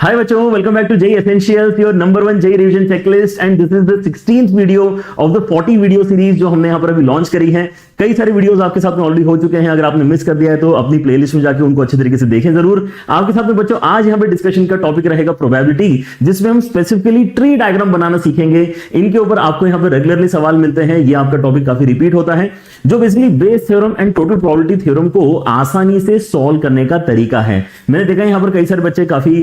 Hi बच्चों, welcome back to JEE Essentials, your number one JEE revision checklist, and this is the 16th video of the 40 video series जो हमने यहाँ पर अभी launch करी है। कई सारे वीडियोस आपके साथ में ऑलरेडी हो चुके हैं। अगर आपने मिस कर दिया है तो अपनी प्लेलिस्ट में जाके उनको अच्छे तरीके से देखें जरूर। आपके साथ में बच्चों आज यहाँ पे डिस्कशन का टॉपिक रहेगा प्रोबेबिलिटी, जिसमें हम स्पेसिफिकली ट्री डायग्राम बनाना सीखेंगे। इनके ऊपर आपको यहाँ पे रेगुलरली सवाल मिलते हैं, ये आपका टॉपिक काफी रिपीट होता है, जो basically Bayes theorem and total probability theorem को आसानी से सॉल्व करने का तरीका है। मैंने देखा है यहाँ पर कई सारे बच्चे काफी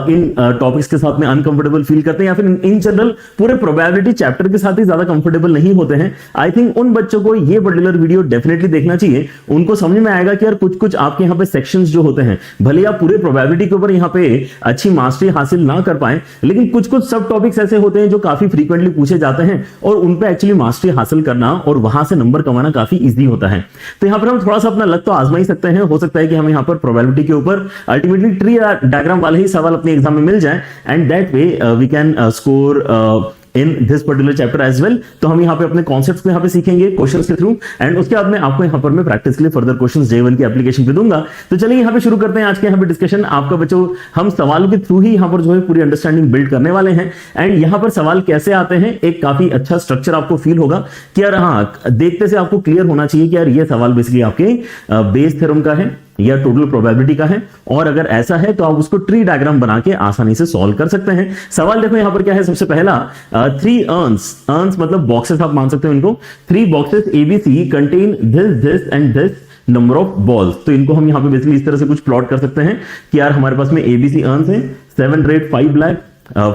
इन टॉपिक्स के साथ में अनकंफर्टेबल फील करते हैं, या फिर इन जनरल पूरे प्रोबेबिलिटी चैप्टर के साथ ही ज्यादा कंफर्टेबल नहीं होते हैं। आई थिंक उन बच्चों को ये पर्टिकुलर वीडियो डेफिनेटली देखना चाहिए। उनको समझ में आएगा कि यार कुछ कुछ आपके यहाँ पे सेक्शंस जो होते हैं, भले आप पूरे प्रोबेबिलिटी के ऊपर यहाँ पे अच्छी मास्टरी हासिल ना कर पाए, लेकिन कुछ कुछ सब टॉपिक्स ऐसे होते हैं जो काफी फ्रीक्वेंटली पूछे जाते हैं और उन पे एक्चुअली मास्टरी हासिल करना और वहां से नंबर कमाना काफी इजी होता है। तो यहाँ पर हम थोड़ा सा अपना लक तो आजमा ही सकते हैं। हो सकता है कि हमें यहाँ पर प्रोबेबिलिटी के ऊपर अल्टीमेटली ट्री डायग्राम वाले ही सवाल अपने एग्जाम में मिल जाए, and that way we can score in this particular chapter as well. तो हम यहाँ पे अपने कॉन्सेप्ट्स को यहाँ पे सीखेंगे क्वेश्चंस के थ्रू, एंड उसके बाद में आपको यहाँ पर मैं प्रैक्टिस के लिए फर्दर क्वेश्चंस J1 की एप्लीकेशन पे दूंगा। तो चलिए यहाँ पे शुरू करते हैं आज के यहाँ पे डिस्कशन। आपका बच्चों हम सवालों के थ्रू ही यहाँ पर जो है पूरी अंडरस्टैंडिंग बिल्ड करने वाले हैं। एंड यहाँ पर सवाल कैसे आते हैं, एक काफी अच्छा स्ट्रक्चर आपको फील होगा कि यार हाँ, देखते से आपको क्लियर होना चाहिए कि यार ये सवाल बेसिकली आपके बेस थ्योरम का है या टोटल प्रोबेबिलिटी का है, और अगर ऐसा है तो आप उसको ट्री डायग्राम बना के आसानी से सॉल्व कर सकते हैं। सवाल देखो यहां पर क्या है। सबसे पहला 3 अर्न्स मतलब बॉक्सेस आप मान सकते हो इनको। 3 boxes ABC contain this and this number of balls. तो इनको हम यहां पे बेसिकली इस तरह से कुछ प्लॉट कर सकते हैं कि यार हमारे पास में ABC अर्न्स है, 7 red 5 black,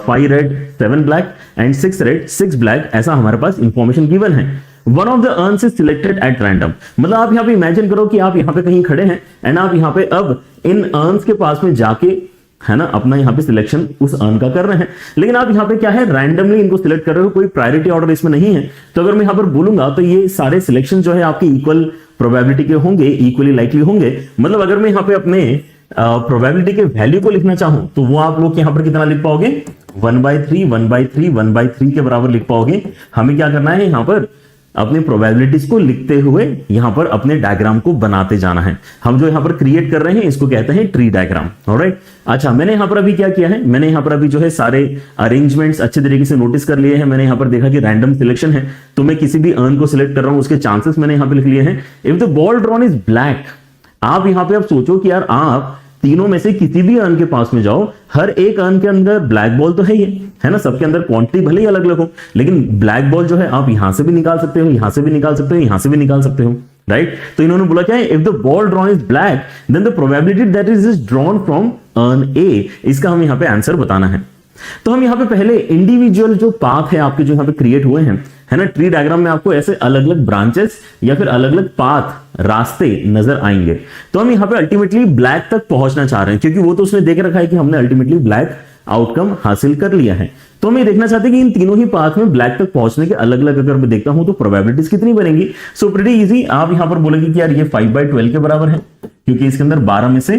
5 red 7 black and 6 red 6 black, ऐसा हमारे पास इंफॉर्मेशन गिवन है। One of the earns is selected eight random, मतलब आप यहाँ पे इमेजिन करो कि आप यहाँ पे कहीं खड़े हैं एंड आप यहाँ पे अब इन अर्न्स के पास में जाके है ना अपना यहाँ पे सिलेक्शन उस अर्न का कर रहे हैं, लेकिन आप यहाँ पे क्या है रैंडमली इनको सिलेक्ट कर रहे हो, कोई प्रायोरिटी ऑर्डर इसमें नहीं है। तो अगर मैं यहाँ पर बोलूंगा तो ये सारे सिलेक्शन जो है आपके इक्वल प्रोबेबिलिटी के होंगे, इक्वली लाइकली होंगे। मतलब अगर मैं यहाँ पे अपने प्रोबेबिलिटी के वैल्यू को लिखना चाहूं तो वो आप लोग यहाँ पर कितना लिख पाओगे, 1/3 1/3 1/3 के बराबर लिख पाओगे। हमें क्या करना है यहाँ पर अपने प्रोबेबिलिटीज को लिखते हुए यहां पर अपने डायग्राम को बनाते जाना है। हम जो यहां पर क्रिएट कर रहे हैं इसको कहते हैं ट्री डायग्राम। ऑलराइट, अच्छा मैंने यहां पर अभी क्या किया है, मैंने यहां पर अभी जो है सारे अरेंजमेंट्स अच्छे तरीके से नोटिस कर लिए हैं। मैंने यहां पर देखा कि रैंडम सिलेक्शन है, तो मैं किसी भी अर्न को सिलेक्ट कर रहा हूं, उसके चांसेस मैंने यहां पर लिख लिए हैं। If the ball drawn is black, आप यहां पर आप सोचो कि यार आप तीनों में से किसी भी अर्न के पास में जाओ, हर एक अर्न के अंदर ब्लैक बॉल तो है ना, सबके अंदर क्वांटिटी भले ही अलग अलग हो, लेकिन ब्लैक बॉल जो है आप यहां से भी निकाल सकते हो, यहां से भी निकाल सकते हो, यहां से भी निकाल सकते हो। राइट, तो इन्होंने बोला क्या है, if the ball drawn is black then the probability that is drawn from urn A, इसका हम यहां पे आंसर बताना है। तो हम यहां पे पहले इंडिविजुअल जो पाथ है आपके जो यहां पे क्रिएट हुए हैं, है ना, ट्री डायग्राम में आपको ऐसे अलग अलग ब्रांचेस या फिर अलग अलग पाथ रास्ते नजर आएंगे। तो हम यहां पे अल्टीमेटली ब्लैक तक पहुंचना चाह रहे हैं, क्योंकि वो तो उसने देख रखा है कि हमने अल्टीमेटली ब्लैक आउटकम हासिल कर लिया है। तो हम ये देखना चाहते हैं कि इन तीनों ही पाथ में ब्लैक तक पहुंचने के अलग अलग अगर मैं देखता हूं तो प्रोबेबिलिटीज कितनी बनेंगी। सो प्रीटी इजी, आप यहां पर बोलेंगे कि यार ये 5/12 के बराबर है, क्योंकि इसके अंदर 12 में से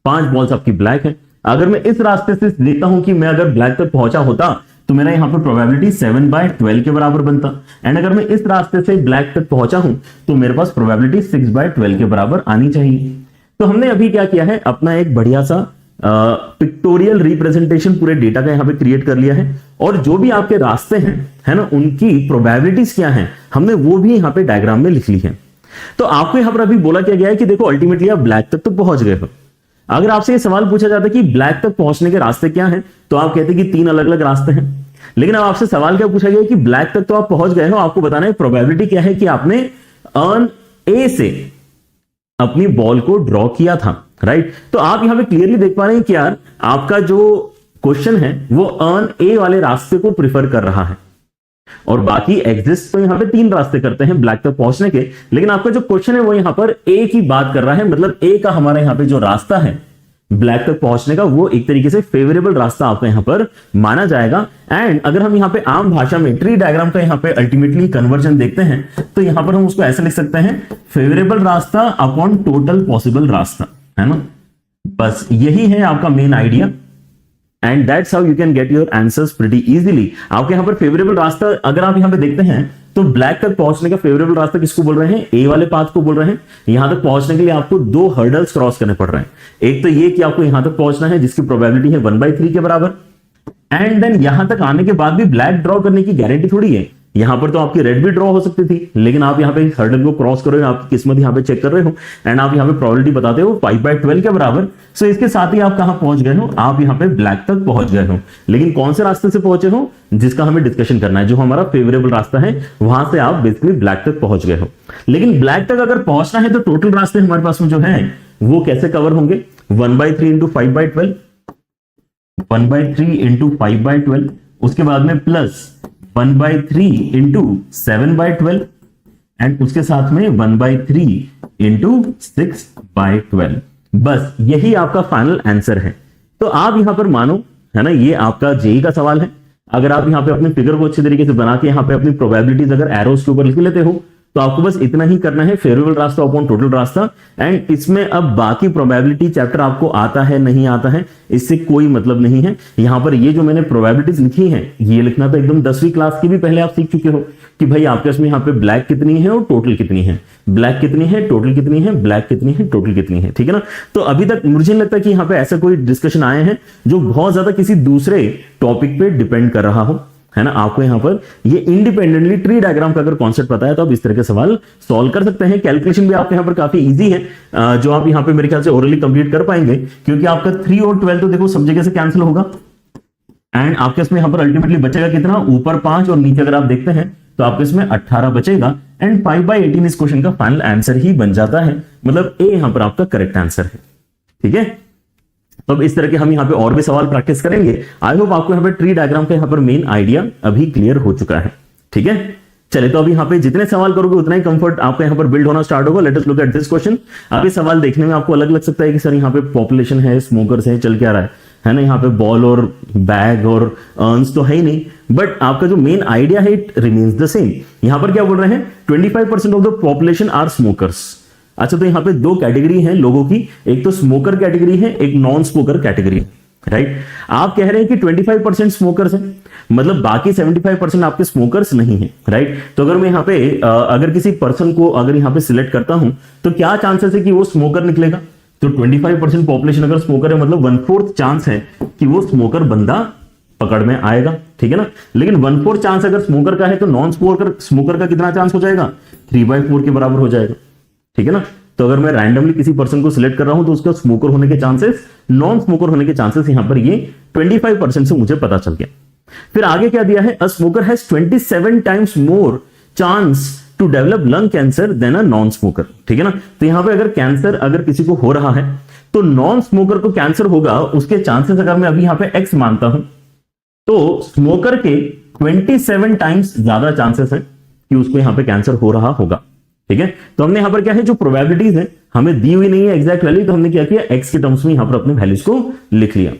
5 बॉल्स आपकी ब्लैक है। अगर मैं इस रास्ते से देखता हूं कि मैं अगर ब्लैक तक पहुंचा होता तो मेरा यहां पर प्रोबेबिलिटी 7/12 के बराबर बनता, एंड अगर मैं इस रास्ते से ब्लैक तक पहुंचा हूं तो मेरे पास प्रोबेबिलिटी 6/12 के बराबर आनी चाहिए। तो हमने अभी क्या किया है, अपना एक बढ़िया सा पिक्टोरियल रिप्रेजेंटेशन पूरे डेटा का यहां पे क्रिएट कर लिया है, और जो भी आपके रास्ते हैं है ना उनकी प्रोबेबिलिटीज क्या है हमने वो भी यहां पे डायग्राम में लिख ली है। तो आपको यहां पर अभी बोला क्या गया है कि देखो अल्टीमेटली आप ब्लैक तक तो पहुंच गए हो। अगर आपसे ये सवाल पूछा जाता है कि ब्लैक तक पहुंचने के रास्ते क्या हैं, तो आप कहते हैं कि 3 अलग अलग रास्ते हैं। लेकिन अब आपसे सवाल क्या पूछा गया कि ब्लैक तक तो आप पहुंच गए हो, आपको बताना है प्रोबेबिलिटी क्या है कि आपने अर्न ए से अपनी बॉल को ड्रॉ किया था। राइट, तो आप यहां पे क्लियरली देख पा रहे हैं कि यार आपका जो क्वेश्चन है वो अर्न ए वाले रास्ते को प्रिफर कर रहा है, और बाकी एग्जिस्ट तो यहां पे 3 रास्ते करते हैं ब्लैक तक पहुंचने के, लेकिन आपका जो क्वेश्चन है वो यहां पर ए की बात कर रहा है। मतलब ए का हमारा यहां पे जो रास्ता है ब्लैक तक पहुंचने का वो एक तरीके से फेवरेबल रास्ता आपका यहां पर माना जाएगा। एंड अगर हम यहां पे आम भाषा में ट्री डायग्राम का यहां पे अल्टीमेटली कन्वर्जन देखते हैं तो यहां पर हम उसको ऐसे लिख सकते हैं, फेवरेबल रास्ता अपॉन टोटल पॉसिबल रास्ता, है ना। बस यही है आपका main idea. And that's how you can get your answers pretty easily. आपके यहाँ पर फेवरेबल रास्ता अगर आप यहाँ पे देखते हैं तो ब्लैक तक पहुंचने का फेवरेबल रास्ता किसको बोल रहे हैं, ए वाले पाथ को बोल रहे हैं। यहां तक पहुंचने के लिए आपको 2 हर्डल्स क्रॉस करने पड़ रहे हैं। एक तो ये कि आपको यहां तक पहुंचना है जिसकी प्रोबेबिलिटी है 1/3 के बराबर, एंड देन यहां तक आने के बाद भी ब्लैक ड्रॉ करने की गारंटी थोड़ी है। यहां पर तो आपकी रेड भी ड्रॉ हो सकती थी, लेकिन आप यहां पे हर्डल को क्रॉस कर रहे हो, आपकी किस्मत यहां पे चेक कर रहे हो, एंड आप यहां पे प्रोबेबिलिटी बताते हो 5/12 के बराबर। सो इसके साथ ही आप कहां पहुंच गए हो, आप यहां पे ब्लैक तक पहुंच गए हो। लेकिन कौन से रास्ते से पहुंचे हो, जिसका हमें डिस्कशन करना है, जो हमारा फेवरेबल रास्ता है, वहां से आप बेसिकली ब्लैक तक पहुंच गए हो। लेकिन ब्लैक तक अगर पहुंचना है तो टोटल रास्ते हमारे पास में जो है वो कैसे कवर होंगे, 1/3 इंटू 5/12, 1/3 इंटू 5/12, उसके बाद में प्लस 1/3 इंटू 7/12, एंड उसके साथ में 1/3 इंटू 6/12। बस यही आपका फाइनल आंसर है। तो आप यहां पर मानो, है ना, ये आपका जेई का सवाल है। अगर आप यहां पे अपने फिगर को अच्छे तरीके से बना के यहां पे अपनी प्रोबेबिलिटीज अगर एरोस के ऊपर लिख लेते हो तो आपको बस इतना ही करना है, फेवरेबल रास्ता अपॉन टोटल रास्ता। एंड इसमें अब बाकी प्रोबेबिलिटी चैप्टर आपको आता है नहीं आता है इससे कोई मतलब नहीं है। यहां पर ये जो मैंने प्रोबेबिलिटीज लिखी हैं ये लिखना तो एकदम 10वीं क्लास की भी पहले आप सीख चुके हो कि भाई आपके इसमें यहाँ पे ब्लैक कितनी है और टोटल कितनी है, ब्लैक कितनी है, टोटल कितनी है, ब्लैक कितनी है, टोटल कितनी है, ठीक है ना। तो अभी तक मुझे नहीं लगता कि यहाँ पे ऐसा कोई डिस्कशन आए हैं जो बहुत ज्यादा किसी दूसरे टॉपिक पे डिपेंड कर रहा हो, है ना। आपको यहां पर ये इंडिपेंडेंटली ट्री डायग्राम का अगर कॉन्सेप्ट पता है तो आप इस तरह के सवाल सॉल्व कर सकते हैं। कैलकुलेशन भी आपके यहां पर काफी इजी है, जो आप यहां पे मेरे ख्याल से ओरली कंप्लीट कर पाएंगे, क्योंकि आपका 3 और 12 तो देखो सब जगह से कैंसिल होगा, एंड आपके इसमें यहां पर अल्टीमेटली बचेगा कितना, ऊपर 5 और नीचे अगर आप देखते हैं तो आपके इसमें 18 बचेगा, एंड 5/18 इस क्वेश्चन का फाइनल आंसर ही बन जाता है। मतलब ए यहां पर आपका करेक्ट आंसर है, ठीक है। तो अब इस तरह के हम यहाँ पे और भी सवाल प्रैक्टिस करेंगे। आई होप आपको यहाँ पे ट्री डायग्राम का यहाँ पर मेन आइडिया अभी क्लियर हो चुका है, ठीक है। चले तो अभी यहाँ पे जितने सवाल करोगे उतना ही कंफर्ट आपका यहाँ पर बिल्ड होना स्टार्ट होगा। Late us look at this question. अब ये सवाल देखने में आपको अलग लग सकता है कि सर यहाँ पे पॉपुलेशन है, स्मोकर्स है, चल क्या रहा है ना, यहाँ पे बॉल और बैग और अर्न्स तो है ही नहीं, बट आपका जो मेन आइडिया है इट रिमेन्स द सेम। यहाँ पर क्या बोल रहे हैं, 25% of the population are smokers. अच्छा, तो यहाँ पे 2 कैटेगरी है लोगों की, एक तो स्मोकर कैटेगरी है, एक नॉन स्मोकर कैटेगरी, राइट। आप कह रहे हैं कि 25% स्मोकर्स हैं, मतलब बाकी 75% आपके स्मोकर्स नहीं है, राइट। तो अगर मैं यहाँ पे अगर किसी पर्सन को अगर यहाँ पे सिलेक्ट करता हूं तो क्या चांसेस है कि वो स्मोकर निकलेगा। तो 25% पॉपुलेशन अगर स्मोकर है मतलब 1/4 चांस है कि वो स्मोकर बंदा पकड़ में आएगा, ठीक है ना। लेकिन 1/4 चांस अगर स्मोकर का है तो नॉन स्मोकर का कितना चांस हो जाएगा, 3/4 के बराबर हो जाएगा, ठीक है ना। तो अगर मैं रैंडमली किसी पर्सन को सिलेक्ट कर रहा हूं तो उसका स्मोकर होने के चांसेस, नॉन स्मोकर होने के चांसेस यहां पर ये 25% से मुझे पता चल गया। फिर आगे क्या दिया है, a smoker has 27 times more chance to develop lung cancer than a non smoker, ठीक है ना। तो यहां पे अगर कैंसर अगर किसी को हो रहा है तो नॉन स्मोकर को कैंसर होगा, उसके चांसेस अगर मैं अभी यहां पे x मानता हूं तो स्मोकर के 27 टाइम्स ज्यादा चांसेस है कि उसको यहां पे कैंसर हो रहा होगा, ठीक है। तो हमने यहां पर क्या है, जो प्रोबेबिलिटीज है हमें दी हुई नहीं है एग्जैक्ट वैल्यू, तो हमने क्या किया, x के टर्म्स में यहां पर अपने वैल्यूज को लिख लिया।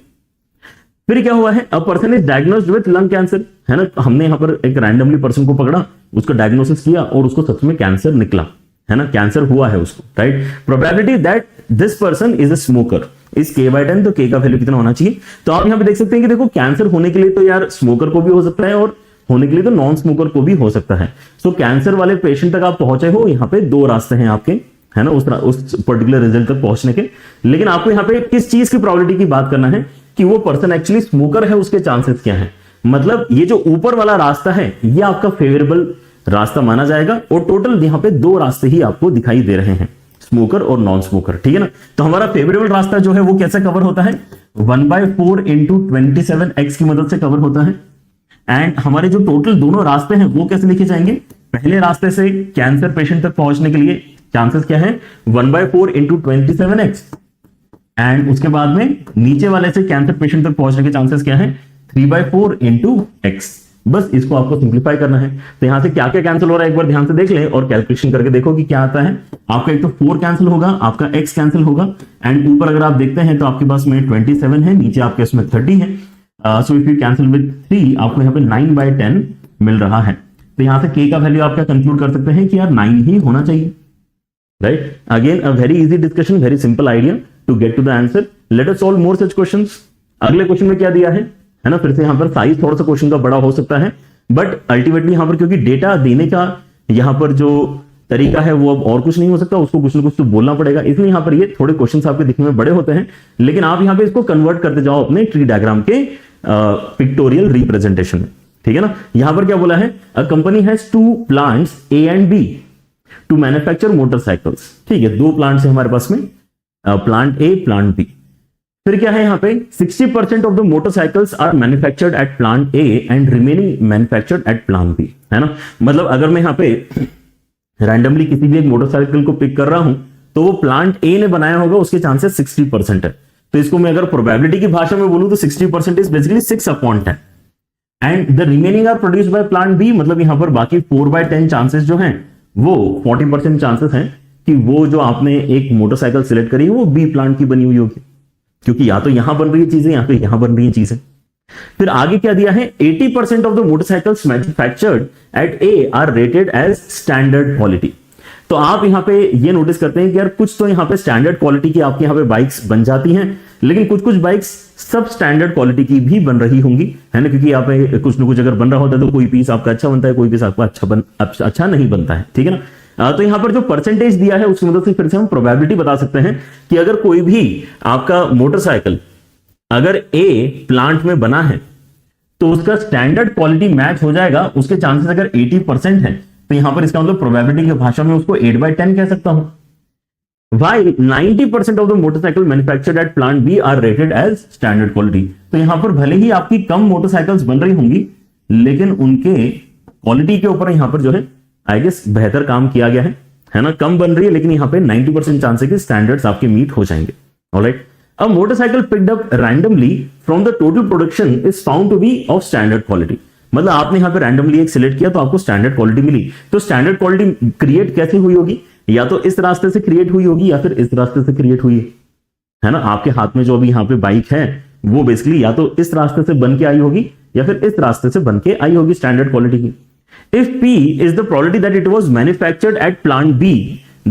फिर क्या हुआ है, a person is diagnosed with lung cancer, है ना। हमने यहां पर एक रैंडमली पर्सन को पकड़ा, उसका डायग्नोसिस किया और उसको सच में कैंसर निकला, है ना, कैंसर हुआ है उसको, right. Probability that this person is a smoker is k/10, तो k का वैल्यू कितना होना चाहिए। तो आप यहां पे देख सकते हैं कि देखो कैंसर होने के लिए तो यार स्मोकर को भी हो सकता है और होने के लिए तो नॉन स्मोकर को भी हो सकता है। सो कैंसर वाले पेशेंट तक आप पहुंचे हो, यहाँ पे 2 रास्ते हैं आपके, है ना, उस पर्टिकुलर रिजल्ट तक पहुंचने के। लेकिन आपको यहाँ पे किस चीज की प्रोबेबिलिटी की बात करना है कि वो पर्सन एक्चुअली स्मोकर है, उसके चांसेस क्या है। मतलब ये जो ऊपर वाला रास्ता है ये आपका फेवरेबल रास्ता माना जाएगा, और टोटल यहाँ पे 2 रास्ते ही आपको दिखाई दे रहे हैं, स्मोकर और नॉन स्मोकर, ठीक है ना। तो हमारा फेवरेबल रास्ता जो है वो कैसे कवर होता है, 1/4 इंटू 27x की मदद से कवर होता है। एंड हमारे जो टोटल दोनों रास्ते हैं वो कैसे लिखे जाएंगे, पहले रास्ते से कैंसर पेशेंट तक पहुंचने के लिए चांसेस क्या है, 1/4 इंटू 27x, एंड उसके बाद में नीचे वाले से कैंसर पेशेंट तक पहुंचने के चांसेस क्या है, 3/4 इंटू x। बस इसको आपको सिंप्लीफाई करना है। तो यहां से क्या क्या कैंसिल हो रहा है एक बार ध्यान से देख ले और कैलकुलेशन करके देखो कि क्या आता है। आपका एक तो 4 कैंसिल होगा, आपका x कैंसिल होगा, एंड ऊपर अगर आप देखते हैं तो आपके पास में 27 है, नीचे आपके इसमें 30 है। So if you cancel with 3 आपको यहाँ पे 9/10 मिल रहा है। तो यहां से k का वैल्यू आप क्या कंक्लूड कर सकते हैं कि यार 9 ही होना चाहिए, right. Again a very easy discussion, very simple idea to get to the answer. Let us solve more such questions. अगले क्वेश्चन में क्या दिया है ना, फिर से यहां पर साइज थोड़ा सा क्वेश्चन का बड़ा हो सकता है, बट अल्टीमेटली यहां पर क्योंकि डेटा देने का यहां पर जो तरीका है वो अब और कुछ नहीं हो सकता, उसको कुछ ना कुछ तो बोलना पड़ेगा, इसलिए यहां पर ये थोड़े क्वेश्चंस आपके दिखने में बड़े होते हैं, लेकिन आप यहां पे इसको कन्वर्ट करते जाओ अपने ट्री डायग्राम के पिक्टोरियल रिप्रेजेंटेशन में, ठीक है ना। यहां पर क्या बोला है, a company has 2 plants A and B to manufacture motorcycles, ठीक है, 2 प्लांट्स है हमारे पास में, प्लांट ए प्लांट बी। फिर क्या है यहां पे 60% of the motorcycles are manufactured at plant A and remaining manufactured at plant B, है ना। मतलब अगर मैं यहां पे रैंडमली किसी भी एक मोटरसाइकिल को पिक कर रहा हूं तो वो प्लांट ए ने बनाया होगा, उसके चांसेस 60% है। तो इसको मैं अगर प्रोबेबिलिटी की भाषा में बोलूं तो 60% is basically 6/10 and the remaining are produced by plant B, मतलब यहां पर बाकी 4/10 चांसेस जो हैं वो 40% चांसेस हैं कि वो जो आपने एक मोटरसाइकिल सिलेक्ट करी वो बी प्लांट की बनी हुई होगी, क्योंकि या तो यहां बन रही है चीजें या तो यहां बन रही है चीजें। फिर आगे क्या दिया है, 80% of the motorcycles manufactured at A are rated as standard quality. तो आप यहां पे ये नोटिस करते हैं कि यार कुछ तो यहां पे स्टैंडर्ड क्वालिटी की आपके यहां पे बाइक्स बन जाती हैं, लेकिन कुछ कुछ बाइक्स सब स्टैंडर्ड क्वालिटी की भी बन रही होंगी, है ना, क्योंकि यहाँ पे कुछ ना कुछ अगर बन रहा होता है तो कोई पीस आपका अच्छा बनता है, कोई पीस आपका अच्छा नहीं बनता है, ठीक है ना। तो यहां पर जो परसेंटेज दिया है उसकी मदद से फिर से हम प्रोबेबिलिटी बता सकते हैं कि अगर कोई भी आपका मोटरसाइकिल अगर ए प्लांट में बना है तो उसका स्टैंडर्ड क्वालिटी मैच हो जाएगा, उसके चांसेस अगर 80% है तो यहां पर इसका मतलब प्रोबेबिलिटी की भाषा में उसको 8/10 कह सकता हूं। While 90% of the motorcycle manufactured at plant B are rated as standard quality, तो यहां पर भले ही आपकी कम मोटरसाइकिल्स बन रही होंगी लेकिन उनके क्वालिटी के ऊपर यहां पर जो है आई गेस बेहतर काम किया गया है ना। कम बन रही है लेकिन यहां पे 90% चांस है कि स्टैंडर्ड्स आपके मीट हो जाएंगे। Alright, a motorcycle picked up randomly from the total production is found to be of standard quality, मतलब आपने यहां पे रैंडमली एक सिलेक्ट किया तो आपको स्टैंडर्ड क्वालिटी मिली। तो स्टैंडर्ड क्वालिटी क्रिएट कैसे हुई होगी, या तो इस रास्ते से क्रिएट हुई होगी या फिर इस रास्ते से क्रिएट हुई है ना। आपके हाथ में जो अभी यहां पे बाइक है वो बेसिकली या तो इस रास्ते से बन के आई होगी या फिर इस रास्ते से बन के आई होगी स्टैंडर्ड क्वालिटी की। If P is the probability that it was manufactured at plant B,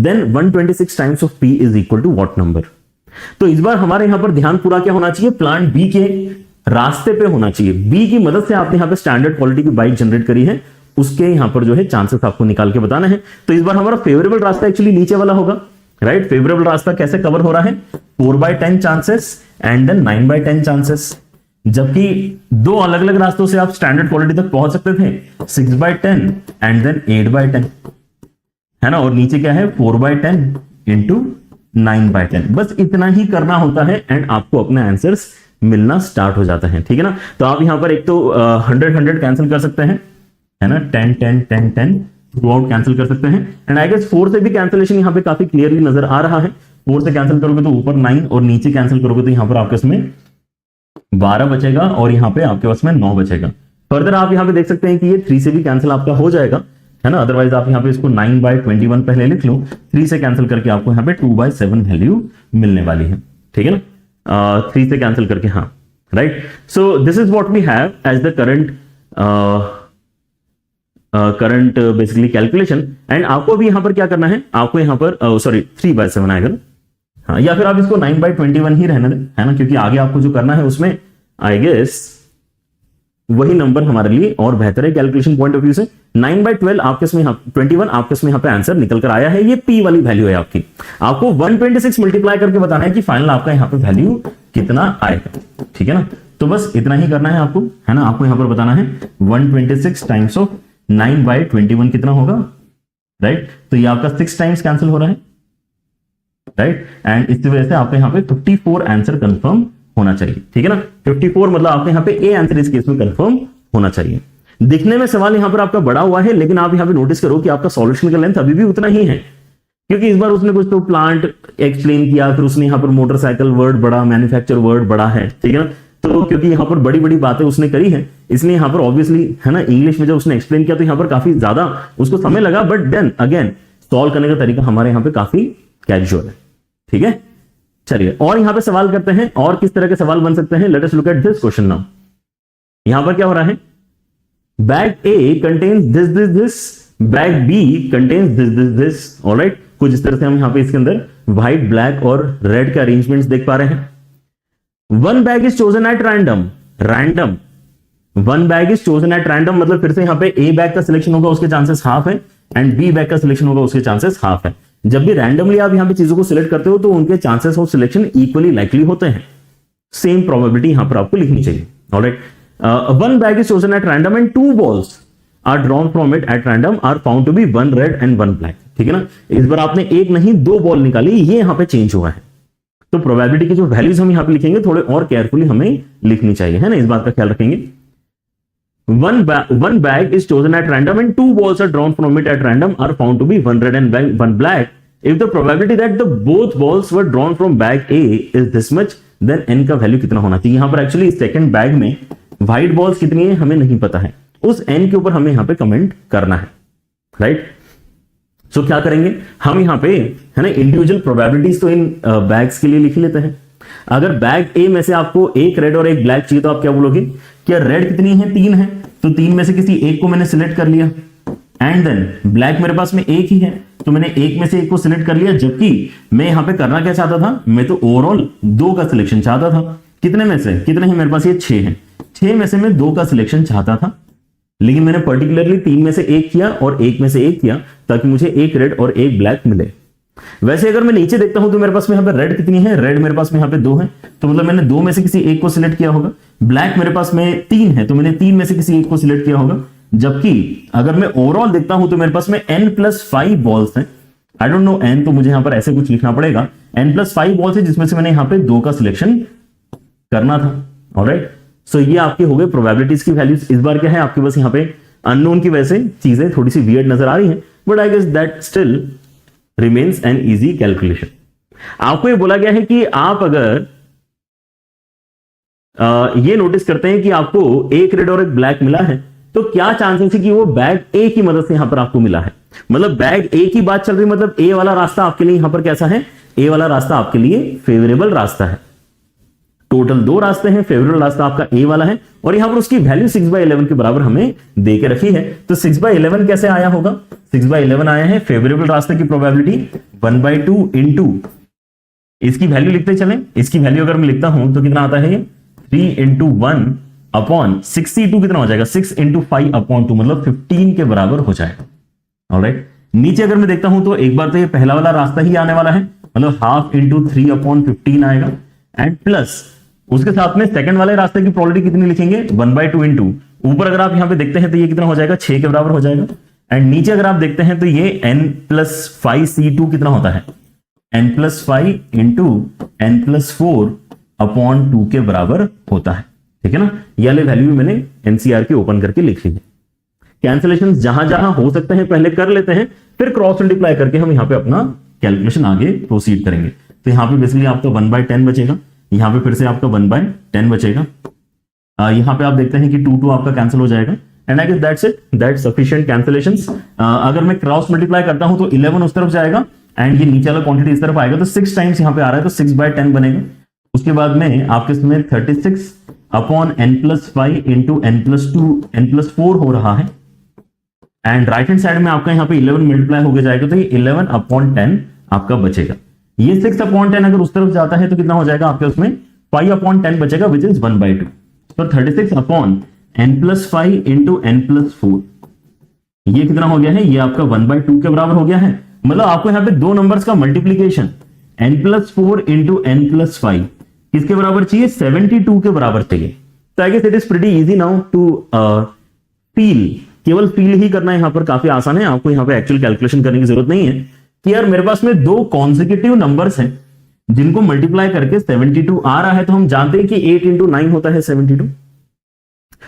then 126 times of P is equal to what number? तो इस बार हमारे यहां पर ध्यान पूरा क्या होना चाहिए, प्लांट बी के रास्ते पे होना चाहिए। बी की मदद से आपने यहां पे स्टैंडर्ड क्वालिटी की बाइक जनरेट करी है, उसके यहां पर जो है चांसेस आपको निकाल के बताना है। तो इस बार हमारा फेवरेबल रास्ता एक्चुअली नीचे वाला होगा, राइट। फेवरेबल रास्ता कैसे कवर हो रहा है, 4/10 चांसेस एंड देन 9/10 चांसेस, जबकि 2 अलग अलग रास्तों से आप स्टैंडर्ड क्वालिटी तक पहुंच सकते थे, 6/10 एंड देन 8/10, है ना। और नीचे क्या है 4/10 इंटू 9/10, बस इतना ही करना होता है एंड आपको अपने आंसर्स मिलना स्टार्ट हो जाता है, ठीक है ना। तो आप यहां पर एक तो 100 कैंसिल कर सकते हैं, है ना, 10 10 10 10 थ्रू आउट कैंसिल कर सकते हैं। एंड आई गेस 4 से भी कैंसिलेशन यहां पे काफी क्लियरली नजर आ रहा है। 4 से कैंसिल करोगे तो ऊपर 9 और नीचे कैंसिल करोगे तो यहां पर आपके इसमें 12 बचेगा और यहां पे आपके पास में 9 बचेगा। फर्दर आप यहां पे देख सकते हैं कि ये 3 से भी कैंसिल आपका हो जाएगा, है ना। अदरवाइज आप यहां पे इसको 9/21 पहले लिख लो, 3 से कैंसिल करके आपको यहां पे 2/7 वैल्यू मिलने वाली है, ठीक है ना। 3 से कैंसिल करके, हाँ, right. So this is what we have as the current basically calculation. And आपको भी यहां पर क्या करना है, आपको यहां पर 3/7 आएगा, हाँ, या फिर आप इसको 9/21 ही रहने दें, है ना, क्योंकि आगे आपको जो करना है उसमें आई गेस वही नंबर हमारे लिए और बेहतर है कैलकुलेशन पॉइंट ऑफ व्यू से। 9/12 आपके इसमें 21 आपके इसमें यहां पे आंसर निकल कर आया है, ये P वाली वैल्यू है आपकी। आपको 126 मल्टीप्लाई करके बताना है कि फाइनल आपका यहां पे वैल्यू कितना आएगा, ठीक है ना। तो बस इतना ही करना है आपको, है ना। आपको यहां पर बताना है 126 टाइम्स ऑफ 9/21 कितना होगा, राइट। तो ये आपका 6 टाइम्स कैंसिल हो रहा है, राइट। एंड इसकी वजह से आपके यहां पे 54 आंसर कंफर्म होना चाहिए, ठीक है ना। 54 मतलब आपके यहां पे ए आंसर इस केस में कंफर्म होना चाहिए। दिखने में सवाल यहां पर आपका बड़ा हुआ है, लेकिन आप यहां पे नोटिस करो कि आपका सॉल्यूशन का लेंथ अभी भी उतना ही है, क्योंकि इस बार उसने कुछ तो प्लांट एक्सप्लेन किया, फिर उसने यहां पर मोटरसाइकिल वर्ड बड़ा, मैन्युफैक्चर वर्ड बड़ा है, ठीक है ना। तो क्योंकि यहां पर बड़ी बड़ी बातें उसने करी है, इसलिए यहां पर ऑब्वियसली, है ना, इंग्लिश में जब उसने एक्सप्लेन किया तो यहां पर काफी ज्यादा उसको समय लगा, बट देन अगेन सॉल्व करने का तरीका हमारे यहां पे काफी कैजुअल है, ठीक है। चलिए और यहां पे सवाल करते हैं, और किस तरह के सवाल बन सकते हैं। Let us look at this question now. यहां पर क्या हो रहा है, bag A contains this this this, bag B contains this this this, alright. कुछ इस तरह से हम यहां पे इसके अंदर व्हाइट, ब्लैक और रेड के अरेंजमेंट्स देख पा रहे हैं। One bag is chosen at random, random one bag is chosen at random मतलब फिर से यहां पे ए बैग का सिलेक्शन होगा उसके चांसेस हाफ है एंड बी बैग का सिलेक्शन होगा उसके चांसेस हाफ है। जब भी रैंडमली आप यहां पे चीजों को सिलेक्ट करते हो तो उनके chances of selection equally likely होते हैं। सेम प्रोबेबिलिटी यहां पर आपको लिखनी चाहिए। Alright, one bag is chosen at random and two balls are drawn from it at random are found to be one red and one black. ठीक है ना, इस बार आपने एक नहीं दो बॉल निकाली, ये यहां पे चेंज हुआ है। तो प्रोबेबिलिटी की जो वैल्यूज हम यहां पे लिखेंगे थोड़े और केयरफुली हमें लिखनी चाहिए, है ना, इस बात का ख्याल रखेंगे। One bag is chosen at random and two balls are drawn from it at random are found to be one red and one black. If the probability that the both balls were drawn from bag A is this much, then n का value कितना होना चाहिए। यहां पर actually second bag में white balls कितनी है हमें नहीं पता है, उस n के ऊपर हमें यहां पे कमेंट करना है। राइट, सो क्या करेंगे हम यहां पे, है ना, इंडिविजुअल प्रोबेबिलिटीज तो इन बैग्स के लिए लिख लेते हैं। अगर बैग ए में से आपको एक रेड और एक ब्लैक चाहिए तो आप क्या बोलोगे, क्या रेड कितनी है, 3 है, तो 3 में से किसी एक को मैंने सिलेक्ट कर लिया एंड देन ब्लैक मेरे पास में एक ही है तो मैंने एक में से एक को सिलेक्ट कर लिया। जबकि मैं यहां पे करना क्या चाहता था, मैं तो ओवरऑल 2 का सिलेक्शन चाहता था। कितने में से कितने हैं मेरे पास, ये 6 हैं, 6 में से मैं 2 का सिलेक्शन चाहता था, लेकिन मैंने पर्टिकुलरली 3 में से एक किया और 1 में से एक किया ताकि मुझे एक रेड और एक ब्लैक मिले। वैसे अगर मैं नीचे देखता हूं तो मेरे पास में यहां पे रेड कितनी है, रेड मेरे पास में यहां पे 2 है, तो मतलब मैंने 2 में से किसी एक को सिलेक्ट किया होगा। ब्लैक मेरे पास में 3 है तो मैंने 3 में से किसी एक को सिलेक्ट किया होगा। जबकि अगर मैं ओवरऑल देखता हूं तो मेरे पास में n+5 बॉल्स हैं। आई डोंट नो n, तो मुझे यहां पर ऐसे कुछ लिखना पड़ेगा। n+5 बॉल्स है जिसमें से मैंने यहां पे 2 का सिलेक्शन करना था। ऑलराइट, सो ये आपके हो गए प्रोबेबिलिटीज की वैल्यूज। इस बार क्या है आपके पास यहां पे अननोन की वजह से चीजें थोड़ी सी वियर्ड नजर आ रही हैं, but I guess that still remains an easy calculation. आपको ये बोला गया है कि आप अगर ये नोटिस करते हैं कि आपको एक रेड और एक ब्लैक मिला है तो क्या चांसेस है कि वो बैग ए की मदद से यहां पर आपको मिला है। मतलब बैग ए की बात चल रही, मतलब ए वाला रास्ता आपके लिए यहां पर कैसा है, ए वाला रास्ता आपके लिए फेवरेबल रास्ता है। टोटल 2 रास्ते हैं, फेवरेबल रास्ता आपका ए वाला है और यहां पर उसकी वैल्यू 6/11 के बराबर हमें दे के रखी है। तो 6/11 कैसे आया होगा, 6/11 आया है फेवरेबल रास्ते की प्रोबेबिलिटी 1/2 इंटू इसकी वैल्यू लिखते चलें। इसकी वैल्यू अगर मैं लिखता हूं तो कितना आता है, ये 3 इंटू 1 अपॉन 62 कितना हो जाएगा, 6 इंटू 5/2 मतलब 15 के बराबर हो जाएगा। ऑलराइट, नीचे अगर मैं देखता हूं तो एक बार तो ये पहला वाला रास्ता ही आने वाला है, मतलब हाफ इंटू 3/15 आएगा एंड प्लस उसके साथ में सेकंड वाले रास्ते की प्रोबेबिलिटी कितनी लिखेंगे, 1/2 इंटू ऊपर अगर आप यहां पे देखते हैं तो ये कितना हो जाएगा, 6 के बराबर हो जाएगा। एंड नीचे अगर आप देखते हैं तो ये n+5c2 कितना होता है, n+5 इंटू n+4/2 के बराबर होता है। ठीक है ना, ये वाले वैल्यू भी मैंने एनसीआर की ओपन करके लिख ली है। कैंसिलेशन जहां जहां हो सकते हैं पहले कर लेते हैं, फिर क्रॉस मल्टीप्लाई करके हम यहां पे अपना कैलकुलेशन आगे प्रोसीड करेंगे। तो यहां पे बेसिकली आपका 1/10 बचेगा, यहां पे फिर से आपका 1/10 बचेगा। यहां पे आप देखते हैं कि 2 आपका कैंसिल हो जाएगा and I guess that's it, that's sufficient cancellations. अगर मैं क्रॉस मल्टीप्लाई करता हूं तो 11 उस तरफ जाएगा एंड ये नीचे वाला क्वांटिटी इस तरफ आएगा, तो 6 टाइम्स यहां पे आ रहा है तो 6/10 बनेगा। उसके बाद में आपके इसमें 36/n+5 इंटू n+4 हो रहा है एंड राइट हैंड साइड में आपका यहाँ पे 11 मल्टीप्लाई होकर जाएगा तो ये 11/10 आपका बचेगा। ये 6/10 अगर उस तरफ जाता है तो कितना हो जाएगा आपके उसमें 5/10 बचेगा विच इज 1/2। तो 36/n+5 इंटू n+4 ये कितना हो गया है, ये आपका 1/2 के बराबर हो गया है। मतलब आपको यहाँ पे 2 नंबर्स का मल्टीप्लीकेशन n+4 इंटू n+5 किसके बराबर चाहिए, 72 के बराबर चाहिए। तो I guess it is pretty easy now to feel, केवल फील ही करना यहां पर काफी आसान है, आपको यहां पे एक्चुअल कैलकुलेशन करने की जरूरत नहीं है कि यार मेरे पास में 2 कॉन्सेक्यूटिव नंबर्स हैं जिनको मल्टीप्लाई करके 72 आ रहा है। तो हम जानते हैं कि 8 इंटू 9 होता है 72,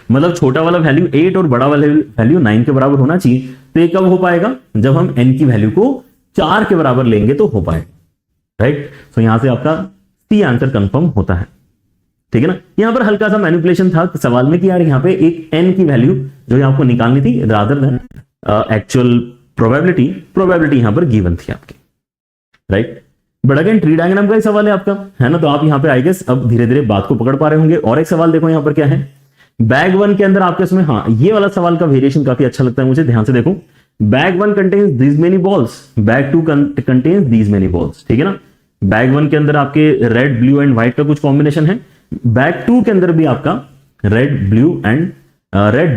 मतलब छोटा वाला वैल्यू 8 और बड़ा वाला वैल्यू 9 के बराबर होना चाहिए। तो ये कब हो पाएगा, जब हम n की वैल्यू को 4 के बराबर लेंगे तो हो पाएगा। राइट, तो यहां से आपका सी आंसर कंफर्म होता है। ठीक है ना, यहां पर हल्का सा मैनिपुलेशन था सवाल में कि यार यहां पे एक n की वैल्यू जो आपको निकालनी थी रादर देन एक्चुअल प्रोबेबिलिटी यहां पर गिवन थी आपकी। Right, but again tree diagram का ही सवाल है आपका, है ना, तो आप यहां पे आई गेस अब धीरे धीरे बात को पकड़ पा रहे होंगे। और एक सवाल देखो यहां पर क्या है, बैग 1 के अंदर आपके इसमें, हाँ ये वाला सवाल का वेरिएशन काफी अच्छा लगता है मुझे, ध्यान से देखो। Bag 1 contains these many balls, bag 2 contains these many balls. ठीक है ना, बैग 1 के अंदर आपके रेड ब्लू एंड व्हाइट का कुछ कॉम्बिनेशन है, बैग 2 के अंदर भी आपका रेड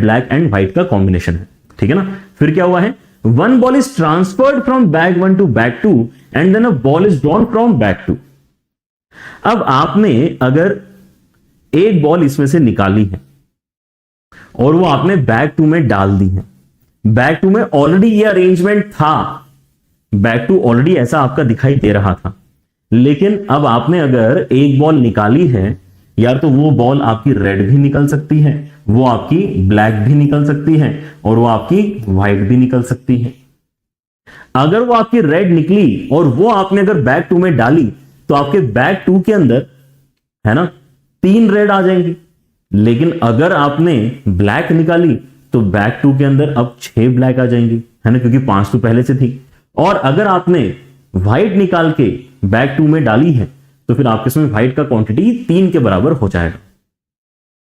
ब्लैक एंड व्हाइट का कॉम्बिनेशन है, ठीक है ना। फिर क्या हुआ है, one ball is transferred from bag 1 to bag 2 and then a ball is drawn from bag 2। अब आपने अगर एक बॉल इसमें से निकाली है और वो आपने बैग 2 में डाल दी है, बैग 2 में ऑलरेडी ये अरेंजमेंट था, बैग 2 ऑलरेडी ऐसा आपका दिखाई दे रहा था, लेकिन अब आपने अगर एक बॉल निकाली है यार, तो वो बॉल आपकी रेड भी निकल सकती है, वो आपकी ब्लैक भी निकल सकती है और वो आपकी व्हाइट भी निकल सकती है। अगर वो आपकी रेड निकली और वो आपने अगर बैग 2 में डाली तो आपके बैग 2 के अंदर है ना 3 रेड आ जाएंगी, लेकिन अगर आपने ब्लैक निकाली तो बैग 2 के अंदर अब 6 ब्लैक आ जाएंगी, है ना, क्योंकि 5 तो पहले से थी। और अगर आपने व्हाइट निकाल के बैग 2 में डाली है तो फिर आपके इसमें व्हाइट का क्वांटिटी 3 के बराबर हो जाएगा,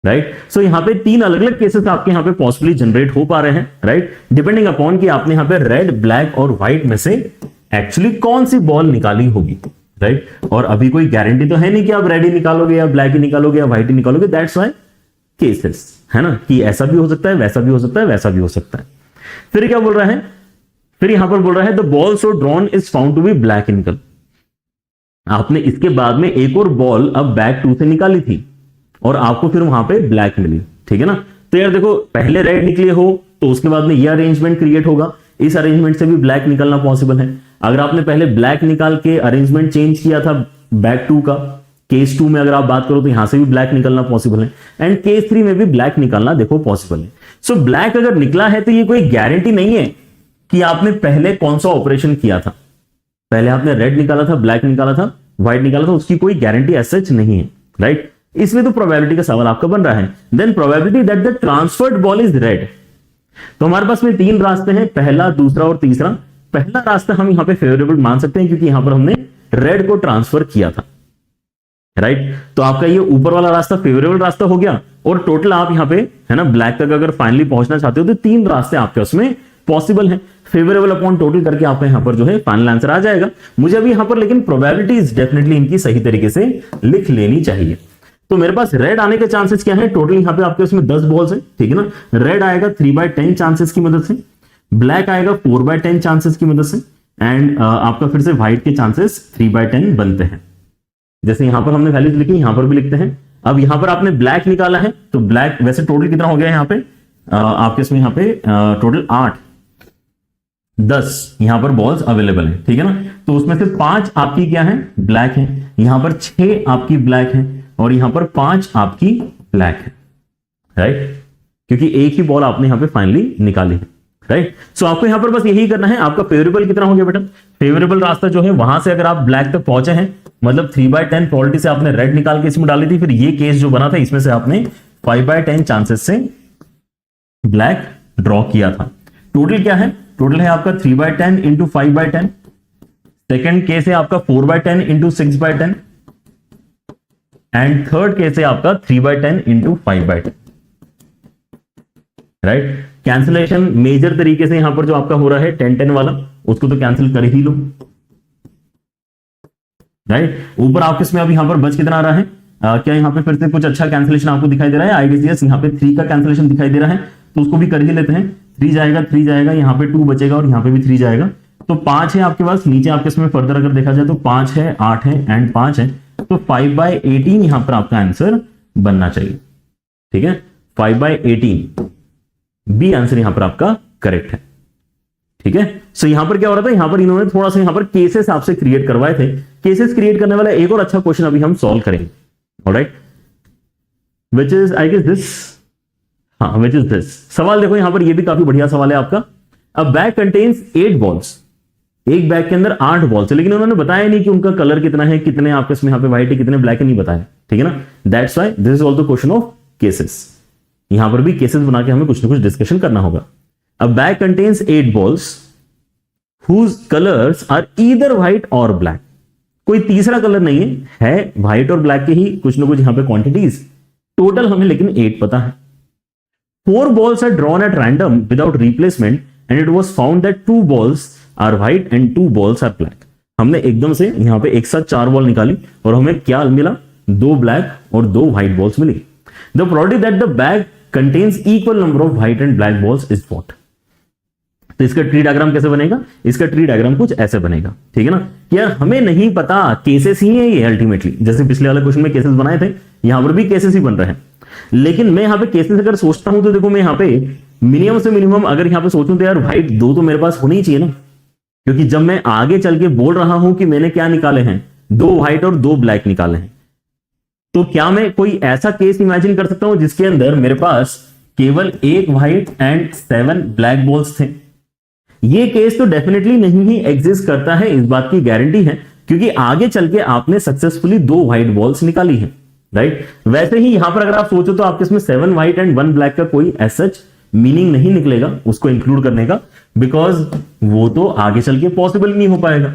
राइट। सो यहां पे 3 अलग अलग केसेस आपके यहां पे पॉसिबली जनरेट हो पा रहे हैं, राइट, डिपेंडिंग अपॉन कि आपने यहां पे रेड, ब्लैक और व्हाइट में से एक्चुअली कौन सी बॉल निकाली होगी, राइट। और अभी कोई गारंटी तो है नहीं कि आप रेड ही निकालोगे या ब्लैक ही निकालोगे या व्हाइट ही निकालोगे, दैट्स व्हाई केसेस, है ना, कि ऐसा भी हो सकता है, वैसा भी हो सकता है, वैसा भी हो सकता है। फिर क्या बोल रहा है, फिर यहां पर बोल रहा है the ball so drawn is found to be black in colour. आपने इसके बाद में एक और बॉल अब बैग 2 से निकाली थी और आपको फिर वहां पे ब्लैक मिली, ठीक है ना। तो यार देखो, पहले रेड निकले हो तो उसके बाद में यह अरेंजमेंट क्रिएट होगा, इस अरेंजमेंट से भी ब्लैक निकलना पॉसिबल है। अगर आपने पहले ब्लैक निकाल के अरेंजमेंट चेंज किया था बैग 2 का, केस 2 में अगर आप बात करो तो यहां से भी ब्लैक निकलना पॉसिबल है एंड केस 3 में भी ब्लैक निकलना देखो पॉसिबल है। सो ब्लैक अगर निकला है तो ये कोई गारंटी नहीं है कि आपने पहले कौन सा ऑपरेशन किया था, पहले आपने रेड निकाला था, ब्लैक निकाला था, व्हाइट निकाला था, उसकी कोई गारंटी एज सच नहीं है, राइट। इसमें तो प्रोबेबिलिटी का सवाल आपका बन रहा है। Then probability that the transferred ball is red. तो हमारे पास में 3 रास्ते हैं, पहला, दूसरा और तीसरा। पहला रास्ता हम यहां पे फेवरेबल मान सकते हैं क्योंकि यहां पर हमने रेड को ट्रांसफर किया था, राइट। तो आपका ये ऊपर वाला रास्ता फेवरेबल रास्ता हो गया और टोटल आप यहां पे है ना ब्लैक तक अगर फाइनली पहुंचना चाहते हो तो 3 रास्ते आपके उसमें पॉसिबल है। फेवरेबल अपॉन टोटल करके आपका यहां पर जो है फाइनल आंसर आ जाएगा। मुझे अभी यहां पर लेकिन प्रोबेबिलिटीज डेफिनेटली इनकी सही तरीके से लिख लेनी चाहिए। तो मेरे पास रेड आने के चांसेस क्या है, टोटल यहां पे आपके उसमें 10 बॉल्स है, ठीक है ना। रेड आएगा 3/10 चांसेस की मदद से, ब्लैक आएगा 4/10 चांसेस की मदद से एंड आपका फिर से व्हाइट के चांसेस 3/10 बनते हैं। जैसे यहां पर हमने वैल्यूज लिखी, यहां पर भी लिखते हैं। अब यहां पर आपने ब्लैक निकाला है तो ब्लैक वैसे टोटल कितना हो गया यहां पे आपके इसमें यहां पे टोटल 10 यहां पर बॉल्स अवेलेबल है, ठीक है ना। तो उसमें से 5 आपकी क्या है, ब्लैक है, यहां पर 6 आपकी ब्लैक है और यहां पर 5 आपकी ब्लैक है, राइट, क्योंकि एक ही बॉल आपने यहां पे फाइनली निकाली है, राइट। सो आपको यहां पर बस यही करना है। आपका फेवरेबल कितना हो गया बेटा, फेवरेबल रास्ता जो है वहां से अगर आप ब्लैक तक पहुंचे हैं, मतलब 3/10 प्रोबेबिलिटी से आपने रेड निकाल के इसमें डाली थी, फिर ये केस जो बना था इसमें से आपने 5/10 चांसेस से ब्लैक ड्रॉ किया था। टोटल क्या है, टोटल है आपका 3/10 इंटू 5/10। सेकेंड केस है आपका 4/10 इंटू 6/10 एंड थर्ड केस है आपका 3/10 इंटू 5/10, राइट। कैंसिलेशन मेजर तरीके से यहां पर जो आपका हो रहा है 10-10 वाला, उसको तो कैंसिल कर ही लो, राइट। ऊपर आपके इसमें अब यहां पर बच कितना आ रहा है, क्या यहां पे फिर से कुछ अच्छा कैंसिलेशन आपको दिखाई दे रहा है, आई गेस यस, यहां पे 3 का कैंसिलेशन दिखाई दे रहा है तो उसको भी कर ही लेते हैं। 3 जाएगा, 3 जाएगा, यहां पे 2 बचेगा और यहां पे भी 3 जाएगा, तो 5 है आपके पास। नीचे आपके इसमें फर्दर अगर देखा जाए तो 5 है, 8 है एंड 5 है, तो 5/18 यहां पर आपका आंसर बनना चाहिए, ठीक है। 5/18 बी आंसर यहां पर आपका करेक्ट है, ठीक है। सो यहां पर क्या हो रहा था, यहां पर इन्होंने थोड़ा सा यहां पर केसेस आपसे क्रिएट करवाए थे। केसेस क्रिएट करने वाला एक और अच्छा क्वेश्चन अभी हम सॉल्व करेंगे, alright, which is I guess this, हाँ व्हिच इज दिस। सवाल देखो यहां पर, ये भी काफी बढ़िया सवाल है आपका। अ बैग कंटेन्स 8 बॉल्स, एक बैग के अंदर 8 बॉल्स है, लेकिन उन्होंने बताया नहीं कि उनका कलर कितना है, कितने आपके इसमें यहां पे व्हाइट है, कितने ब्लैक है, नहीं बताया, ठीक है ना। That's why this is also question of cases. यहां पर भी केसेस बना के हमें कुछ ना कुछ डिस्कशन करना होगा। अ bag contains 8 balls whose colors are either white or black, कोई तीसरा कलर नहीं है व्हाइट और ब्लैक के ही कुछ ना कुछ यहां पे क्वांटिटीज, टोटल हमें लेकिन 8 पता है। 4 balls are drawn at random without replacement and it was found that 2 balls are white and 2 balls are black। हमने एकदम से यहां पे एक साथ 4 बॉल निकाली और हमें क्या मिला, 2 ब्लैक और 2 व्हाइट बॉल्स मिली। The probability that the bag contains equal number of white and black balls is what. तो इसका ट्री डायग्राम कैसे बनेगा? इसका ट्री डायग्राम कुछ ऐसे बनेगा, ठीक है ना, कि यार हमें नहीं पता, केसेस ही है ये अल्टीमेटली, जैसे पिछले वाले क्वेश्चन में केसेस बनाए थे, यहां पर भी केसेस ही बन रहे हैं। लेकिन मैं यहां पे केसेस अगर सोचता हूं तो देखो, मैं यहां पे मिनिमम से मिनिमम अगर यहां पे सोचूं तो यार व्हाइट 2 तो मेरे पास होनी ही चाहिए ना, क्योंकि जब मैं आगे चल के बोल रहा हूं कि मैंने क्या निकाले हैं, 2 व्हाइट और 2 ब्लैक निकाले हैं, तो क्या मैं कोई ऐसा केस इमेजिन कर सकता हूं जिसके अंदर मेरे पास केवल 1 व्हाइट एंड 7 ब्लैक बॉल्स थे? ये केस तो डेफिनेटली नहीं ही एग्जिस्ट करता है, इस बात की गारंटी है, क्योंकि आगे चल के आपने सक्सेसफुली 2 व्हाइट बॉल्स निकाली है, राइट। वैसे ही यहां पर अगर आप सोचो तो आपके इसमें 7 व्हाइट एंड 1 ब्लैक का कोई सच मीनिंग नहीं निकलेगा उसको इंक्लूड करने का, बिकॉज वो तो आगे चल के पॉसिबल नहीं हो पाएगा।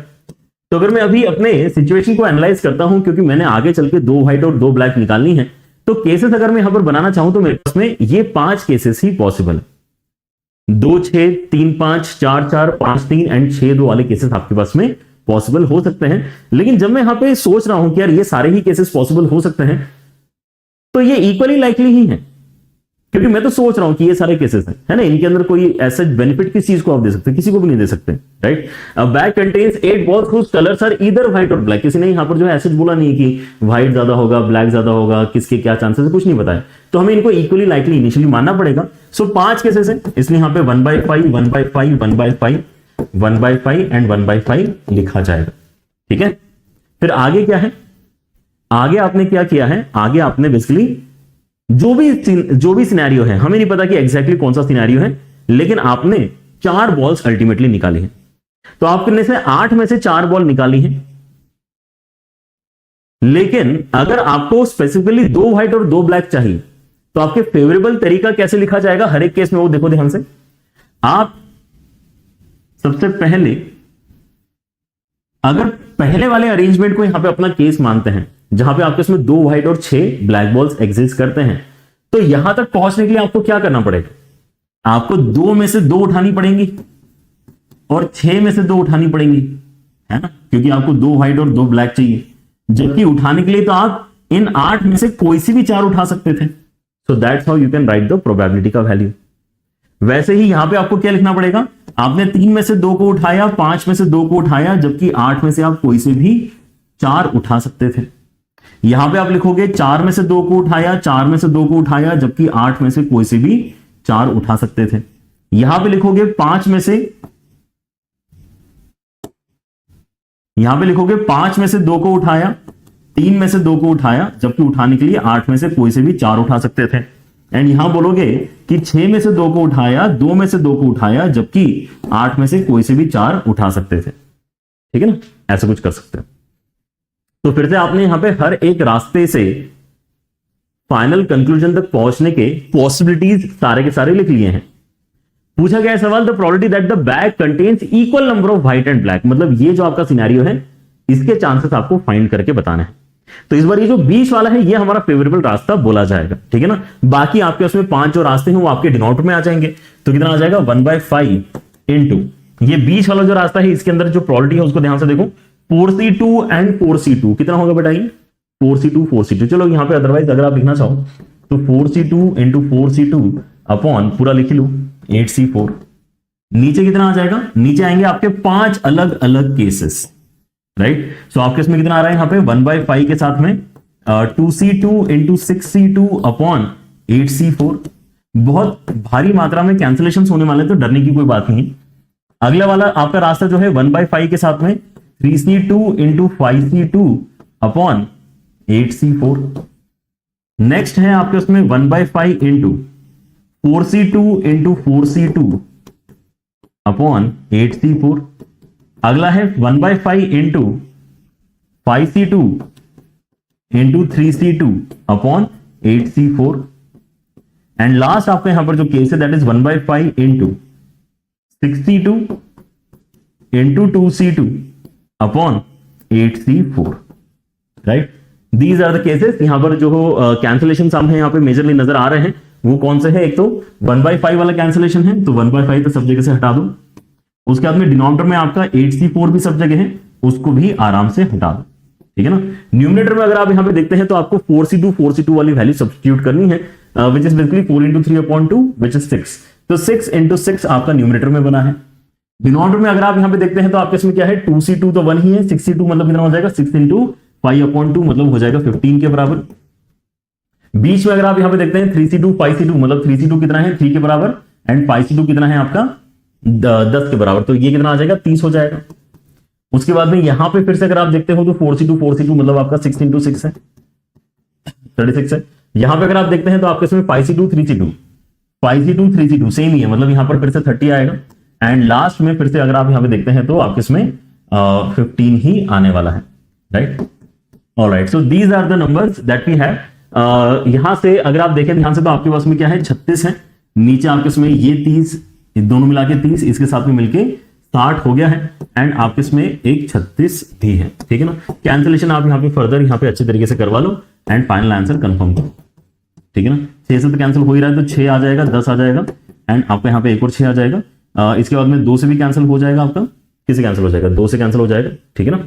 तो अगर मैं अभी अपने सिचुएशन को एनालाइज करता हूं, क्योंकि मैंने आगे चल के 2 व्हाइट और 2 ब्लैक निकालनी है, तो केसेस अगर मैं यहां पर बनाना चाहूं तो मेरे पास में ये 5 केसेस ही पॉसिबल है। 2 6 3 5 4 4 5 3 एंड 6 2 वाले केसेस आपके पास में पॉसिबल हो सकते हैं। लेकिन जब मैं यहां पे सोच रहा हूं कि यार ये सारे ही केसेस पॉसिबल हो सकते हैं, तो ये इक्वली लाइकली ही है, क्योंकि मैं तो सोच रहा हूं कि ये सारे केसेस हैं, है ना, इनके अंदर कोई ऐसा बेनिफिट किस चीज को आप दे सकते हैं? किसी को भी नहीं दे सकते, right. A bag contains 8 balls whose colours are either white or black. किसी ने यहां पर जो है ऐसा बोला नहीं कि व्हाइट ज्यादा होगा, ब्लैक ज्यादा होगा, किसके क्या चांसेस है, कुछ नहीं बताया। तो हमें इनको इक्वली लाइकली इनिशियली मानना पड़ेगा। सो 5 केसेस है, इसलिए यहां पे 1/5 1/5 1/5 1/5 एंड 1/5 लिखा जाएगा, ठीक है। फिर आगे क्या है? आगे आपने क्या किया है? आगे आपने बेसिकली जो भी सिनेरियो है, हमें नहीं पता कि एग्जैक्टली कौन सा सिनेरियो है, लेकिन आपने 4 बॉल्स अल्टीमेटली निकाली है। तो आपने से 8 में से 4 बॉल निकाली है, लेकिन अगर आपको स्पेसिफिकली 2 व्हाइट और 2 ब्लैक चाहिए, तो आपके फेवरेबल तरीका कैसे लिखा जाएगा हर एक केस में, वो देखो ध्यान से। आप सबसे पहले अगर पहले वाले अरेंजमेंट को यहां पे अपना केस मानते हैं, जहां पे आपके इसमें 2 व्हाइट और 6 ब्लैक बॉल्स एग्जिस्ट करते हैं, तो यहां तक पहुंचने के लिए आपको क्या करना पड़ेगा? आपको 2 में से 2 उठानी पड़ेंगी और 6 में से 2 उठानी पड़ेंगी, है ना, क्योंकि आपको 2 व्हाइट और 2 ब्लैक चाहिए। जबकि उठाने के लिए तो आप इन 8 में से कोई सी भी 4 उठा सकते थे। So that's how you can write the probability का वैल्यू। वैसे ही यहां पे आपको क्या लिखना पड़ेगा? आपने 3 में से 2 को उठाया, 5 में से 2 को उठाया, जबकि 8 में से आप कोई से भी 4 उठा सकते थे। यहां पे आप लिखोगे 4 में से 2 को उठाया, 4 में से 2 को उठाया, जबकि 8 में से कोई से भी 4 उठा सकते थे। यहां पे लिखोगे 5 में से 2 को उठाया, 3 में से 2 को उठाया, जबकि उठाने के लिए 8 में से कोई से भी 4 उठा सकते थे। एंड यहां बोलोगे कि 6 में से 2 को उठाया, 2 में से 2 को उठाया, जबकि 8 में से कोई से भी 4 उठा सकते थे, ठीक है ना, ऐसा कुछ कर सकते हैं। तो फिर से आपने यहां पे हर एक रास्ते से फाइनल कंक्लूजन तक पहुंचने के पॉसिबिलिटीज सारे के सारे लिख लिए हैं। पूछा गया सवाल, the probability that the bag contains equal number of white and black, मतलब ये जो आपका सिनेरियो है, इसके चांसेस आपको फाइंड करके बताना है। तो इस बार ये जो बीच वाला है, ये हमारा फेवरेबल रास्ता बोला जाएगा, ठीक है ना। बाकी आपके उसमें 5 जो रास्ते हैं वो आपके डिनोमिनेटर में आ जाएंगे। तो कितना आ जाएगा? 1/5 इंटू ये बीच वाला जो रास्ता है, इसके अंदर जो प्रोबेबिलिटी है उसको ध्यान से देखो, 4C2 एंड 4C2 कितना होगा बेटा? ये 4C2 4C2। चलो यहां पे अदरवाइज अगर आप लिखना चाहो तो 4C2 इंटू 4C2 अपॉन पूरा लिख लो 8C4। नीचे कितना आ जाएगा? नीचे आएंगे आपके 5 अलग अलग केसेस, राइट। सो आपके इसमें कितना आ रहा है यहां पे? 1/5 के साथ में 2C2 into 6C2 upon 8C4। बहुत भारी मात्रा में कैंसिलेशन होने वाले, तो डरने की कोई बात नहीं। अगला वाला आपका रास्ता जो है 1/5 के साथ में 3C2 into 5C2 upon 8C4। Next है आपके उसमें 1/5 into 4C2 into 4C2 upon 8C4। अगला है 1/5 into 5C2 into 3C2 upon 8C4। And last आपका यहां पर जो केस है that is 1/5 into 6C2 into 2C2 upon 8C4, right. These are the cases. यहां पर जो कैंसिलेशन हमें यहां पे मेजरली नजर आ रहे हैं, वो कौन से हैं? एक तो 1/5 वाला कैंसिलेशन है, तो 1/5 तो सब जगह से हटा दो। उसके बाद में डिनोमिनेटर में आपका 8C4 भी सब जगह है, उसको भी आराम से हटा दो। ठीक है ना। न्यूमरेटर में अगर आप यहां पे देखते हैं तो आपको 4c2 वाली वैल्यू सब्स्टिट्यूट करनी है, which is basically 4 into 3/2 which is 6। तो 6 into 6 आपका न्यूमरेटर में बना है। डिनोमिनेटर में अगर आप यहां पे देखते हैं तो आपके इसमें क्या है, 2c2 तो 1 ही है, 6c2 मतलब कितना हो जाएगा, 6 into 5/2 मतलब हो जाएगा 15 के बराबर। बीच में अगर आप यहां पे देखते हैं 3c2 5c2 मतलब 3c2 कितना है, 3 के बराबर, एंड 5c2 कितना है आपका 10 के बराबर, तो ये कितना आ जाएगा, 30 हो जाएगा। उसके बाद में यहां पे फिर से अगर आप देखते हो तो 4c2 मतलब आपका 6 into 6 है, 36 है। यहां पे अगर आप देखते हैं तो आपके इसमें 5c2 3c2 सेम ही है, मतलब यहां पर फिर से 30 आएगा, एंड लास्ट में फिर से अगर आप यहां पे देखते हैं तो आपके इसमें 15 ही आने वाला है, right. Alright, so these are the numbers that we have. यहां से अगर आप देखें ध्यान से तो आपके पास में क्या है, 36 है, नीचे आपके इसमें ये 30, दोनों मिला के 30, इसके साथ में मिलके 60 हो गया है, एंड आपके इसमें एक 36 भी है, ठीक है ना। कैंसिलेशन आप यहाँ पे फर्दर यहाँ पे अच्छे तरीके से करवा लो एंड फाइनल आंसर कंफर्म करो, ठीक है ना। 6 से तो कैंसिल हो ही रहा है, तो 6 आ जाएगा, 10 आ जाएगा, एंड आपका यहाँ पे एक और 6 आ जाएगा। इसके बाद में 2 से भी कैंसिल हो जाएगा, आपका किससे कैंसिल हो जाएगा, 2 से कैंसिल हो जाएगा, ठीक है ना।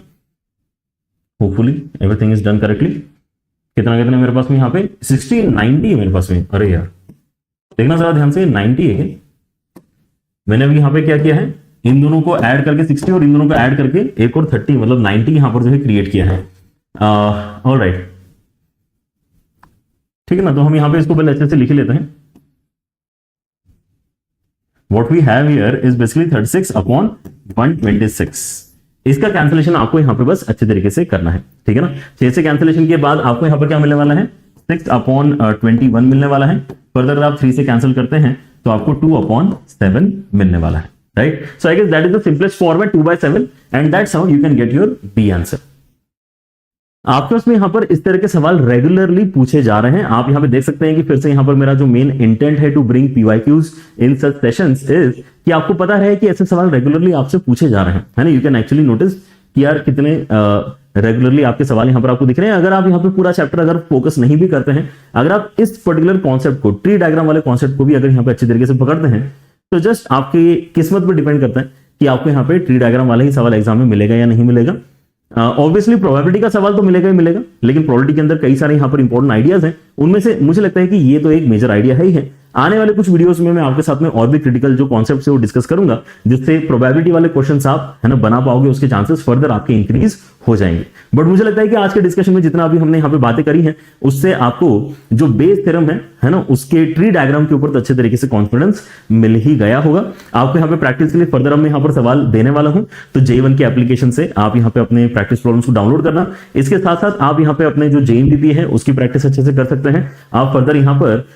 Hopefully everything is done correctly. कितना कितना मेरे पास में यहाँ पे 60 90 है मेरे पास में, अरे यार देखना जरा ध्यान से, 90 है क्या? मैंने अभी यहाँ पे क्या किया है, इन दोनों को ऐड करके 60 और इन दोनों को ऐड करके एक और 30 मतलब 90 यहां पर जो है क्रिएट किया है। ऑलराइट, ठीक है ना। तो हम यहां पे इसको पहले अच्छे से लिख लेते हैं। What we have here is basically 36/126। इसका कैंसिलेशन आपको यहां पे बस अच्छे तरीके से करना है, ठीक है ना। 6 से कैंसिलेशन के बाद आपको यहां पर क्या मिलने वाला है, 6/21 मिलने वाला है। फर्दर आप 3 से कैंसिल करते हैं तो आपको 2/7 मिलने वाला है, right. So I guess that is the simplest format, 2/7, and that's how you can get your B answer. आपके उसमें यहां पर इस तरह के सवाल रेगुलरली पूछे जा रहे हैं। आप यहां पे देख सकते हैं कि फिर से यहां पर मेरा जो मेन इंटेंट है to bring PYQs in such sessions is कि आपको पता है कि ऐसे सवाल रेगुलरली आपसे पूछे जा रहे हैं, है ना। यू कैन एक्चुअली नोटिस कि यार कितने रेगुलरली आपके सवाल यहां पर आपको दिख रहे हैं। अगर आप यहां पे पूरा चैप्टर अगर फोकस नहीं भी करते हैं, अगर आप इस पर्टिकुलर कॉन्सेप्ट को, ट्री डायग्राम वाले कॉन्सेप्ट को भी अगर यहां पे अच्छे तरीके से पकड़ते हैं, तो जस्ट आपकी किस्मत पर डिपेंड करता है कि आपको यहां पे ट्री डायग्राम वाला ही सवाल एग्जाम में मिलेगा या नहीं मिलेगा। ऑब्वियसली प्रोबेबिलिटी का सवाल तो मिलेगा ही मिलेगा, लेकिन प्रोबेबिलिटी के अंदर कई सारे यहां पर इंपॉर्टेंट आइडियाज हैं। उनमें से मुझे लगता है कि ये तो एक मेजर आइडिया है ही है। आने वाले कुछ वीडियोस में मैं आपके साथ में और भी क्रिटिकल जो कॉन्सेप्ट है वो डिस्कस करूंगा, जिससे प्रोबेबिलिटी वाले क्वेश्चंस आप है ना बना पाओगे, उसके चांसेस फर्दर आपके इंक्रीज हो जाएंगे। बट मुझे लगता है कि आज के डिस्कशन में जितना अभी हमने यहाँ पे बातें करी हैं, उससे आपको जो बेस थ्योरम है ना, उसके ट्री डायग्राम के ऊपर तो अच्छे तरीके से कॉन्फिडेंस मिल ही गया होगा। आपको यहाँ पे प्रैक्टिस के लिए फर्दर मैं यहाँ पर सवाल देने वाला हूं, तो J1 के एप्लीकेशन से आप यहाँ पे अपने प्रैक्टिस प्रॉब्लम्स को डाउनलोड करना। इसके साथ साथ आप यहाँ पे अपने जो JMPP है उसकी प्रैक्टिस अच्छे से कर सकते हैं। आप फर्दर यहाँ पर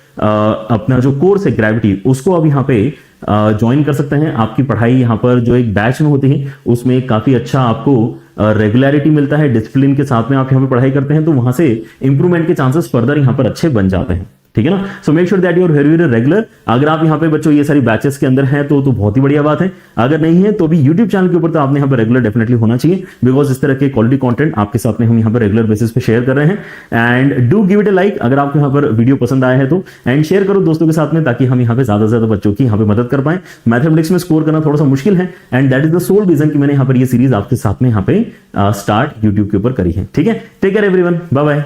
अपना जो कोर्स है ग्रेविटी, उसको आप यहाँ पे ज्वाइन कर सकते हैं। आपकी पढ़ाई यहाँ पर जो एक बैच में होती है उसमें काफी अच्छा आपको रेगुलरिटी मिलता है, डिसिप्लिन के साथ में आप यहाँ पे पढ़ाई करते हैं, तो वहां से इंप्रूवमेंट के चांसेस फर्दर यहाँ पर अच्छे बन जाते हैं, ठीक है ना। So make sure that you are very very regular. अगर आप यहाँ पे बच्चों ये सारी बैचेस के अंदर हैं तो बहुत ही बढ़िया बात है। अगर नहीं है तो भी यूट्यूब चैनल के ऊपर तो आपने यहाँ पे रेगुलर डेफिनेटली होना चाहिए, बिकॉज इस तरह के क्वालिटी कंटेंट आपके साथ में हम यहाँ पर रेगुलर बेसिस पे शेयर कर रहे हैं। And do give it A like अगर आपको यहाँ पर वीडियो पसंद आया है तो, एंड शेयर करो दोस्तों के साथ में, ताकि हम यहाँ पे ज्यादा से ज्यादा बच्चों की यहाँ पे मदद कर पाए। मैथमेटिक्स में स्कोर करना थोड़ा सा मुश्किल है, and that is the sole reason कि मैंने यहाँ पर ये सीरीज आपके साथ में यहाँ पे स्टार्ट यूट्यूब के ऊपर करी है, ठीक है। Take care everyone, bye bye.